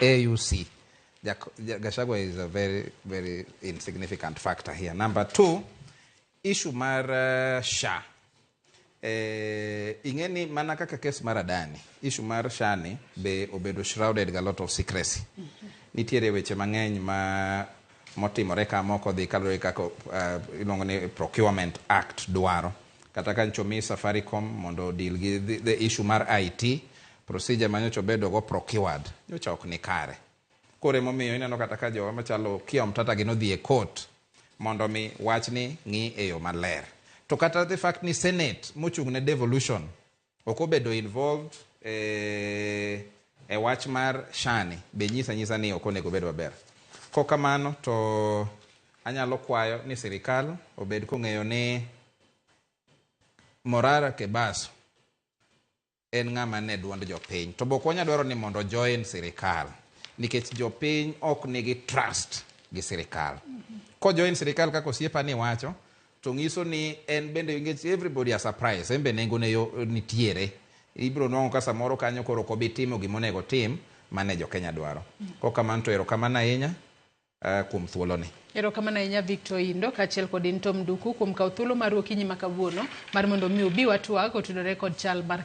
AUC. Gachagua is a very, very insignificant factor here. Number two, issue mar SHA. Ingeni mana kaka kes mar Adani. Issue mar SHA ni be obedo shrouded with a lot of secrecy. Nitiere weche mang'eny motimore ka moko dhi kalore kako ilongo ni Procurement Act dwaro. Kata kan chomi Safaricom mondo deal gi the issue mar IT, procedure manyocho bedo go procured. Nyocha ok ni kare. Kore momiyo ineno kata ka jowa machalo Kia Mtata gino dhi e court mondo mi wachni ng'i e yo maler. To kata the fact ni Senate mochung' ne devolution okobedo involved e wach mar SHA be nyisa ni okonego bedo maber. Kokamano to anyalo kwayo ni sirikal obed kong'eyo ni Morara Kebaso en ng'ama ne duond jopiny. To bok wanya dwaro ni mondo join sirikal. Nikech jopiny ok nigi trust gi sirikal. Ko join sirikal kako siepa ni wacho, to ngiso ni en bende engage everybody a surprise. Embe nengo ne yo nitiere. Ibro nwang'o ka samoro kanyo koro ko bitimo gimonego tim mane jo Kenya dwaro. Kokamano to erokamano ahinya kuom thuoloni. Erokamano ahinya Victor Indo kaachiel kod Intom Duku kuom kawo thuolo mar okinyi ma kawuono mar mondo mi obi watwag otudore kod chal mar